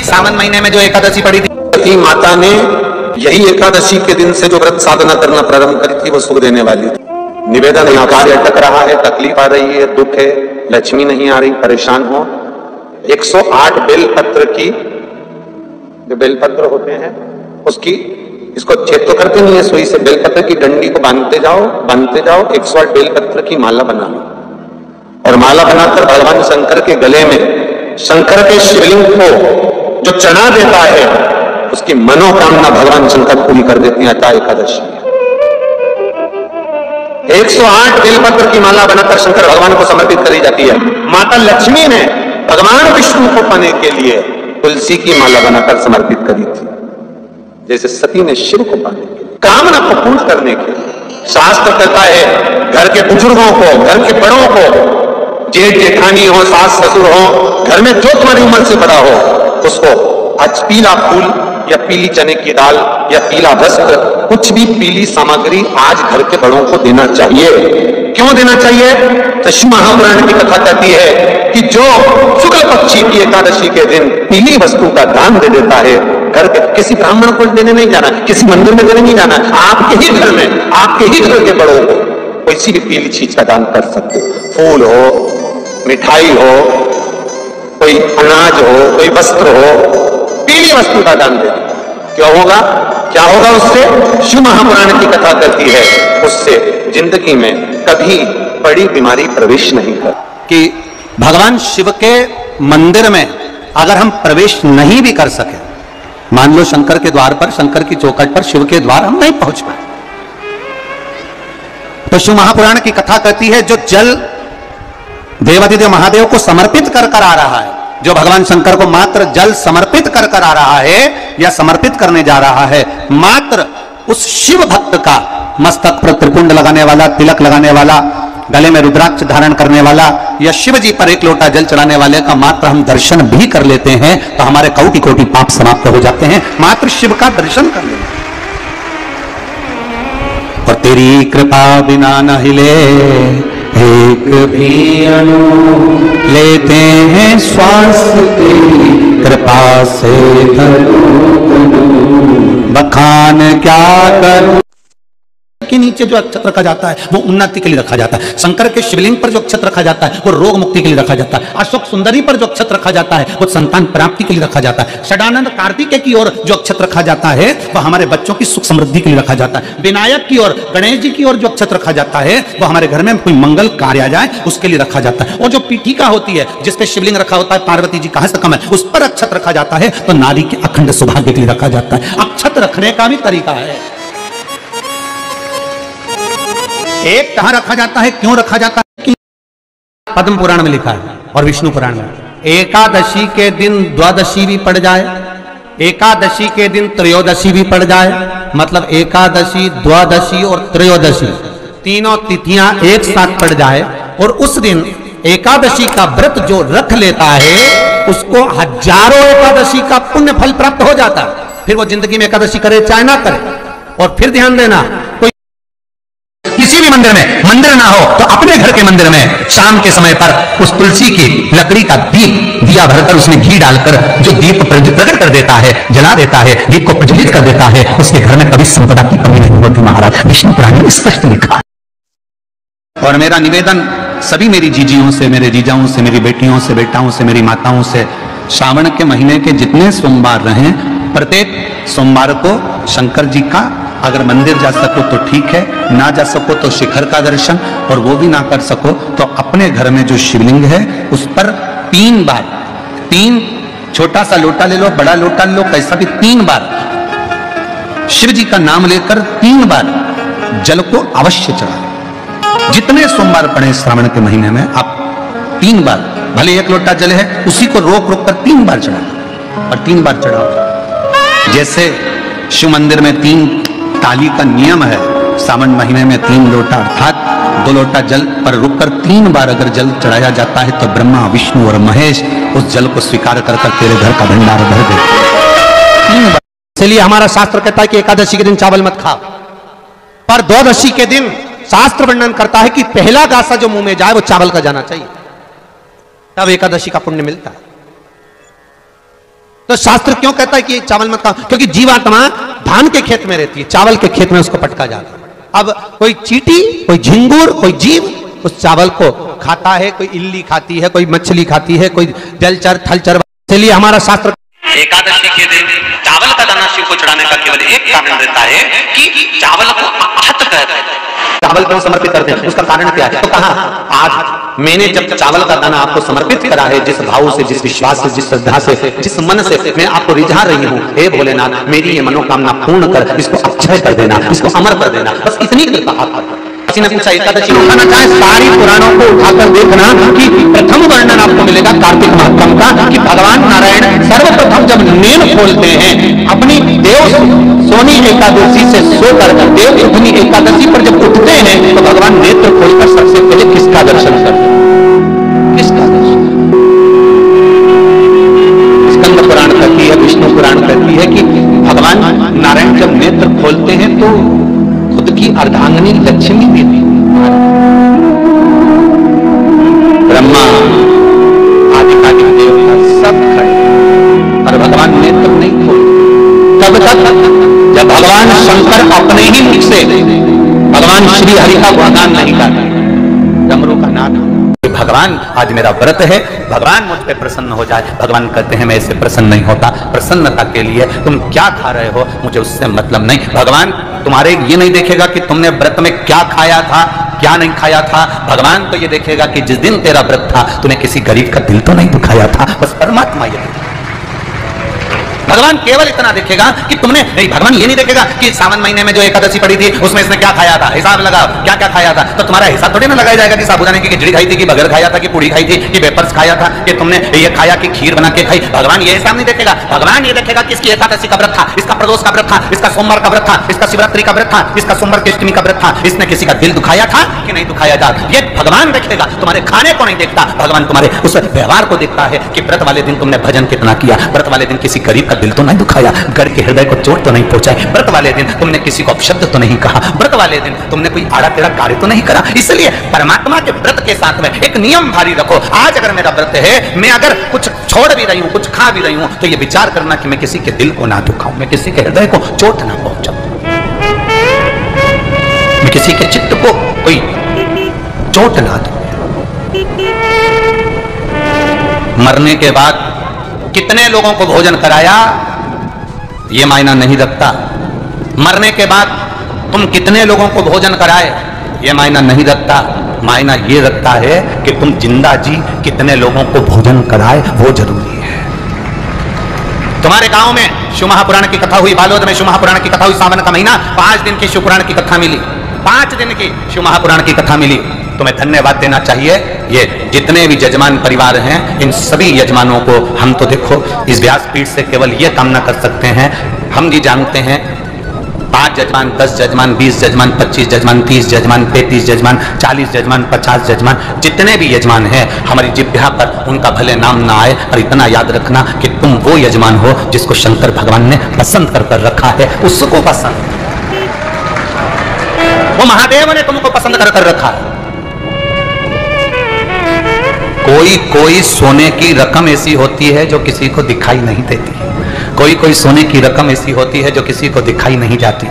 सावन महीने में जो एकादशी पड़ी थी, माता ने यही एकादशी के दिन से जो व्रत साधना करना प्रारंभ करी थी वो सुख देने वाली थी। निवेदन है, कार्य अटक रहा है, तकलीफ आ रही है, दुख है, लक्ष्मी नहीं आ रही, परेशान हो, 108 बेलपत्र की, जो बेलपत्र होते हैं उसकी, इसको छेद तो करते नहीं है सुई से, बेलपत्र की डंडी को बांधते जाओ 108 बेलपत्र की माला बना लो और माला बनाकर भगवान शंकर के गले में, शंकर के शिवलिंग को जो चढ़ा देता है उसकी मनोकामना भगवान शंकर पूरी कर देते हैं। अतः एकादशी 108 बेलपत्र की माला बनाकर शंकर भगवान को समर्पित करी जाती है। माता लक्ष्मी ने भगवान विष्णु को पाने के लिए तुलसी की माला बनाकर समर्पित करी थी, जैसे सती ने शिव को पाने के लिए, कामना को पूर्ण करने के लिए। शास्त्र कहता है घर के बुजुर्गों को, घर के बड़ों को, जेठ जेठानी हो, सास ससुर हो, घर में जो तुम्हारी उम्र से बड़ा हो, उसको आज पीला फूल या पीली चने की दाल या पीला वस्त्र, कुछ भी पीली सामग्री आज घर के बड़ों को देना चाहिए। क्यों देना चाहिए? तो शिव महापुराण की कथा कहती है कि जो शुक्ल पक्षी की एकादशी के दिन पीली वस्तु का दान दे देता है, घर के किसी ब्राह्मण को देने नहीं जाना, किसी मंदिर में देने नहीं जाना, आपके ही घर में, आपके ही घर के बड़ों को कोई भी पीली चीज का दान कर सकते। फूल हो, मिठाई हो, कोई अनाज हो, कोई वस्त्र हो, पीली वस्तु का दान दे। क्या होगा? क्या होगा उससे? शिव महापुराण की कथा करती है उससे जिंदगी में कभी बड़ी बीमारी प्रवेश नहीं कर। कि भगवान शिव के मंदिर में अगर हम प्रवेश नहीं भी कर सके, मान लो शंकर के द्वार पर, शंकर की चौखट पर, शिव के द्वार हम नहीं पहुंच पाए, तो शिव महापुराण की कथा कहती है जो जल देवाधिदेव महादेव को समर्पित कर कर आ रहा है, जो भगवान शंकर को मात्र जल समर्पित कर कर आ रहा है या समर्पित करने जा रहा है, मात्र उस शिव भक्त का मस्तक पर त्रिपुंड लगाने वाला, तिलक लगाने वाला, गले में रुद्राक्ष धारण करने वाला या शिव जी पर एक लोटा जल चढ़ाने वाले का मात्र हम दर्शन भी कर लेते हैं तो हमारे कोटि कोटि पाप समाप्त हो जाते हैं। मात्र शिव का दर्शन कर लेते हैं। और तेरी कृपा बिना न हिले एक भी अणु, लेते हैं श्वास तेरी कृपा से बखान क्या करूं। के नीचे जो अक्षत रखा जाता है वो उन्नति के लिए रखा जाता है। शंकर के शिवलिंग पर जो अक्षत रखा जाता है वो रोग मुक्ति के लिए रखा जाता है। अशोक सुंदरी पर जो अक्षत रखा जाता है वो संतान प्राप्ति के लिए रखा जाता है। षडानंद कार्तिकेय की ओर जो अक्षत रखा जाता है वो हमारे बच्चों की सुख समृद्धि के लिए रखा जाता है। विनायक की ओर, गणेश जी की ओर जो अक्षत रखा जाता है वो हमारे घर में कोई मंगल कार्य आ जाए उसके लिए रखा जाता है। और जो पीठिका होती है जिसपे शिवलिंग रखा होता है, पार्वती जी का हस्त कमल, उस पर अक्षत रखा जाता है तो नारी के अखंड सौभाग्य के लिए रखा जाता है। अक्षत रखने का भी तरीका है। एक कहां रखा जाता है, क्यों रखा जाता है कि पद्म पुराण में लिखा है और विष्णु पुराण में एकादशी के दिन द्वादशी भी पड़ जाए, एकादशी के दिन त्रयोदशी भी पड़ जाए, मतलब एकादशी, द्वादशी और त्रयोदशी तीनों तिथियां एक साथ पड़ जाए और उस दिन एकादशी का व्रत जो रख लेता है उसको हजारों एकादशी का पुण्य फल प्राप्त हो जाता है। फिर वो जिंदगी में एकादशी करे चाहे ना करे। और फिर ध्यान देना, कोई किसी भी मंदिर ना हो तो अपने घर के मंदिर में शाम के समय पर उस तुलसी की लकड़ी का दिया भरकर उसमें घी डालकर जो दीप प्रकट कर देता है, जला देता है, दीप को प्रज्वलित कर देता है, उसके घर में कभी संपदा की कमी नहीं होती। महाराज विष्णु पुराण में स्पष्ट लिखा है। और मेरा निवेदन सभी मेरी जीजियों से, मेरे जीजाओं से, मेरी बेटियों से, बेटाओं से, मेरी माताओं से, श्रावण के महीने के जितने सोमवार रहे प्रत्येक सोमवार को शंकर जी का अगर मंदिर जा सको तो ठीक है, ना जा सको तो शिखर का दर्शन, और वो भी ना कर सको तो अपने घर में जो शिवलिंग है उस पर 3 बार, 3 छोटा सा लोटा ले लो, बड़ा लोटा ले लो, कैसा भी 3 बार शिव जी का नाम लेकर 3 बार जल को अवश्य चढ़ाओ। जितने सोमवार पड़े श्रावण के महीने में आप 3 बार, भले 1 लोटा जल है उसी को रोक रोक कर 3 बार चढ़ाओ और 3 बार चढ़ाओ। जैसे शिव मंदिर में 3 ताली का नियम है, सावन महीने में 3 लोटा अर्थात 2 लोटा जल पर रुककर 3 बार अगर जल चढ़ाया जाता है तो ब्रह्मा, विष्णु और महेश उस जल को स्वीकार कर तेरे घर का भंडार भर देते हैं 3 बार। इसलिए हमारा शास्त्र कहता है कि एकादशी के दिन चावल मत खाओ, पर द्वादशी के दिन शास्त्र वर्णन करता है कि पहला गासा जो मुंह में जाए वो चावल का जाना चाहिए, तब एकादशी का पुण्य मिलता है। तो शास्त्र क्यों कहता है कि चावल मत खाओ? क्योंकि जीवात्मा धान के खेत में रहती है, चावल के खेत में उसको पटका जाता है। अब कोई चींटी, कोई झिंगुर, कोई जीव उस चावल को खाता है, कोई इल्ली खाती है, कोई मछली खाती है, कोई जलचर थलचर। इसलिए हमारा शास्त्र एकादशी के दिन चावल का दाना शिव को चढ़ाने का केवल एक कारण रहता है कि चावल को आहत कहते हैं। चावल क्यों समर्पित करते हैं, उसका कारण क्या है? तो कहा आज मैंने जब चावल का दाना आपको समर्पित करा है, जिस भाव से, जिस विश्वास से, जिस श्रद्धा से, जिस मन से मैं आपको रिझा रही हूँ, हे भोलेनाथ मेरी ये मनोकामना पूर्ण कर, इसको अक्षय कर देना, इसको अमर कर देना, बस इतनी कृपा आप कर। किसी ने पूछा एकादशी उठाना चाहे, सारी पुराणों को उठाकर देखना कि प्रथम वर्णन आपको मिलेगा कार्तिक महात्म का कि भगवान नारायण सर्वप्रथम जब नेम खोलते हैं अपनी देव सोनी एकादशी से सोकर देव उठनी एकादशी पर जब उठते हैं तो भगवान नेत्र खोलकर सबसे पहले किसका दर्शन करते हैं? किसका दर्शन? स्कंद पुराण कहती है, विष्णु पुराण कहती है कि भगवान नारायण जब नेत्र खोलते हैं तो खुद की अर्धांगिनी लक्ष्मी देवी, ब्रह्मा आदिकालिक देवता सब खड़े, पर भगवान नेत्र नहीं खोलते। तब तक जब भगवान शंकर अपने ही मुख से भगवान श्री हरि का गुणगान नहीं गाते, डमरू का नाद। भगवान आज मेरा व्रत है, भगवान मुझ पे प्रसन्न हो जाए। भगवान कहते हैं मैं इससे प्रसन्न नहीं होता, प्रसन्नता के लिए तुम क्या खा रहे हो मुझे उससे मतलब नहीं। भगवान तुम्हारे ये नहीं देखेगा कि तुमने व्रत में क्या खाया था, क्या नहीं खाया था। भगवान तो ये देखेगा कि जिस दिन तेरा व्रत था तूने किसी गरीब का दिल तो नहीं दुखाया था। बस परमात्मा ये भगवान केवल इतना देखेगा कि तुमने नहीं। भगवान ये नहीं देखेगा कि सावन महीने में जो एकादशी पड़ी थी उसमें इसने क्या खाया था, हिसाब लगाओ क्या क्या खाया था। तो तुम्हारा हिसाब थोड़ी ना लगाया जाएगा कि साबुदाने की खिचड़ी खाई थी कि बगर खाया था कि पूड़ी खाई थी कि वेपर्स खाया था कि तुमने ये खाया कि खीर बना के खाई। भगवान ये हिसाब नहीं देखेगा। भगवान ये देखेगा कि इसकी एकादशी का व्रत था, इसका प्रदोष का व्रत था, इसका सोमवार का व्रत था, इसका शिवरात्रि का व्रत था, इसका सोमवार की अष्टमी का व्रत था, इसने किसी का दिल दुखाया था कि नहीं दुखाया था। ये भगवान देखेगा, तुम्हारे खाने को नहीं देखता। भगवान तुम्हारे उस व्यवहार को देखता है कि व्रत वाले दिन तुमने भजन कितना किया, व्रत वाले दिन किसी गरीब का दिल तो नहीं दुखाया, गढ़ के हृदय को चोट तो नहीं पहुंचाई, व्रत वाले दिन तुमने किसी को अपशब्द तो नहीं कहा, व्रत वाले दिन तुमने कोई आड़ा टेढ़ा कार्य तो नहीं करा। इसलिए परमात्मा के व्रत के साथ में एक नियम भारी रखो। आज अगर मेरा व्रत है, मैं अगर कुछ छोड़ भी रही हूं, कुछ खा भी रही हूं, तो ये विचार करना कि मैं किसी के दिल को ना दुखाऊं, मैं किसी के हृदय को चोट ना पहुंचाऊं, मैं किसी के चित्त को कोई चोट ना दूं। मरने के बाद कितने लोगों को भोजन कराया ये मायना नहीं रखता। मरने के बाद तुम कितने लोगों को भोजन कराए ये मायना नहीं रखता। मायना ये रखता है कि तुम जिंदा जी कितने लोगों को भोजन कराए, वो जरूरी है। तुम्हारे गांव में शिव महापुराण की कथा हुई, बालोद में शिव महापुराण की कथा हुई, सावन का महीना 5 दिन की शिव पुराण की कथा मिली, 5 दिन की शिव महापुराण की कथा मिली। तुम्हें धन्यवाद देना चाहिए। ये जितने भी यजमान परिवार हैं, इन सभी यजमानों को हम तो देखो इस व्यासपीठ से केवल ये कामना कर सकते हैं, हम जी जानते हैं 5 यजमान, 10 यजमान, 20 यजमान, 25 यजमान, 30 यजमान, 33 यजमान, 40 यजमान, 50 यजमान, जितने भी यजमान हैं हमारी जिह्वा पर उनका भले नाम ना आए, और इतना याद रखना कि तुम वो यजमान हो जिसको शंकर भगवान ने पसंद कर रखा है। उसको पसंद, वो महादेव ने तुमको पसंद कर रखा है। कोई सोने की रकम ऐसी होती है जो किसी को दिखाई नहीं देती, कोई सोने की रकम ऐसी होती है जो किसी को दिखाई नहीं जाती।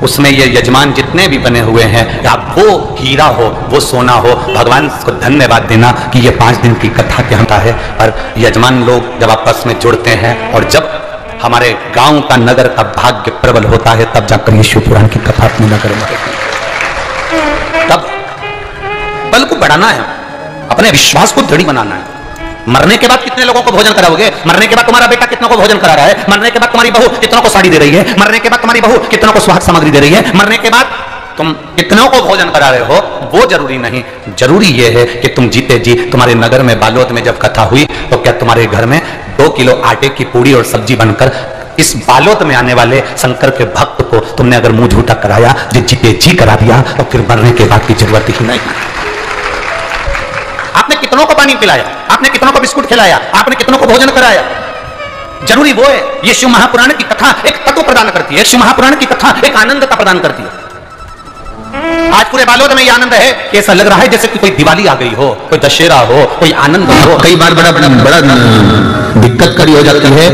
उसमें ये यजमान जितने भी बने हुए हैं, आप वो हीरा हो, वो सोना हो, भगवान को धन्यवाद देना कि ये 5 दिन की कथा कहता है। और यजमान लोग जब आपस में जुड़ते हैं और जब हमारे गांव का, नगर का भाग्य प्रबल होता है, तब जाकर ये शिव पुराण की कथा अपने नगर में, तब बल को बढ़ाना है, अपने विश्वास को दृढ़ बनाना है। मरने के बाद कितने लोगों को भोजन कराओगे? मरने के बाद तुम्हारा बेटा कितनों को भोजन करा रहा है? मरने के बाद तुम्हारी बहू कितनों को साड़ी दे रही है? मरने के बाद तुम्हारी बहू कितनों को सुहाग सामग्री दे रही है? मरने के बाद तुम कितनों को भोजन करा रहे हो वो जरूरी नहीं। जरूरी यह है कि तुम जीते जी, तुम्हारे नगर में बालोद में जब कथा हुई तो क्या तुम्हारे घर में 2 किलो आटे की पूड़ी और सब्जी बनकर इस बालोद में आने वाले शंकर के भक्त को तुमने अगर मुंह झूठा कराया, जीते जी करा दिया, तो फिर मरने के बाद की जरूरत ही नहीं। आपने कितनों को पानी पिलाया, आपने कितनों को बिस्कुट खिलाया, आपने कितनों को भोजन कराया, जरूरी वो है। ये शिव महापुराण की कथा एक तत्व प्रदान करती है, शिव महापुराण की कथा एक आनंदता प्रदान करती है। आज पूरे बालोद में ये आनंद है कि ऐसा लग रहा है जैसे कि कोई दिवाली आ गई हो, कोई दशहरा हो, कोई आनंद हो। कई बार बड़ा दिक्कत करी हो जाती है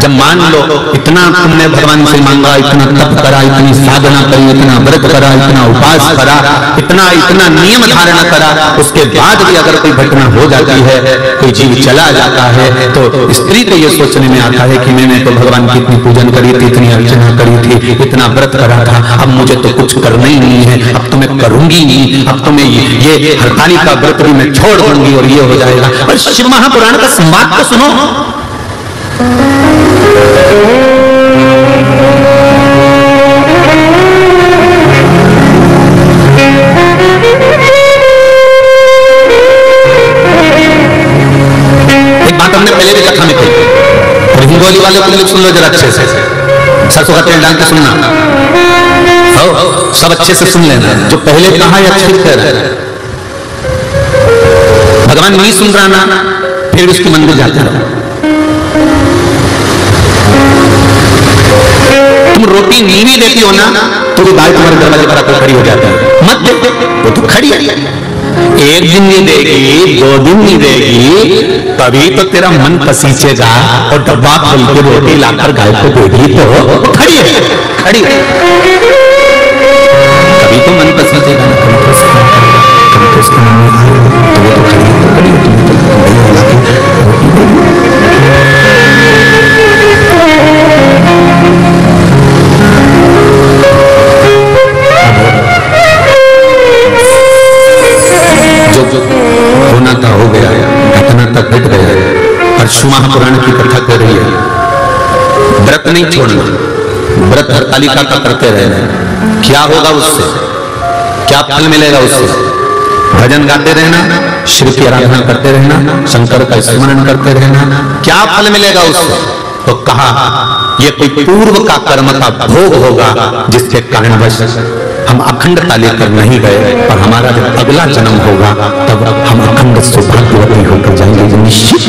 जब मान लो इतना तुमने भगवान से मांगा, इतना तप करा, इतनी साधना करी, इतना व्रत करा, इतना उपवास करा, इतना इतना नियम धारणा करा, उसके बाद भी अगर कोई घटना हो जाती है, कोई जीव चला जाता है, तो स्त्री को ये सोचने में आता है कि मैंने तो भगवान की इतनी पूजन करी थी, इतनी अर्चना करी थी, इतना व्रत करा था, अब मुझे तो कुछ करना ही नहीं है, अब तो मैं करूंगी नहीं, अब तो मैं ये हरतालिका का व्रत भी मैं छोड़ दूंगी और ये हो जाएगा। और शिव महापुराण का संवाद तो सुनो। एक बात हमने पहले भी कथा में कही, और हिंगोली वाले को सुन लो जरा अच्छे से, सरसों का तेल डाल के सुनना, सब अच्छे से सुन लेना। जो पहले कहा या ठीक कह रहा, भगवान नहीं सुन रहा ना, फिर उसके मंदिर जाते रहो। तुम रोटी नीवी देती हो ना, तो भी बाल तुम्हारे दरवाजे पर आकर खड़ी हो जाती है, मत दे, वो तो खड़ी है। एक दिन नहीं देगी, 2 दिन नहीं देगी, तभी तो तेरा मन पसीचेगा और डब्बा खोल के रोटी लाकर गाय को देगी तो खड़ी है, खड़ी है, तभी तो मन पसीचेगा ना, जो होना था हो गया, घटना तक घट गया। और शिव महापुराण की कथा कर रही है, व्रत नहीं छोड़ना, व्रत हरतालिका का करते रहना। क्या होगा उससे, क्या फल मिलेगा उससे? भजन गाते रहना, शिव की आराधना करते रहना, शंकर का स्मरण करते रहना, क्या फल मिलेगा उससे? तो कहा ये कोई पूर्व का कर्म का भोग होगा जिसके कारणवश हम अखंडता लेकर नहीं गए, और हमारा जब अगला जन्म होगा तब हम अखंड सौभाग्यवती होकर जाएंगे, निश्चित।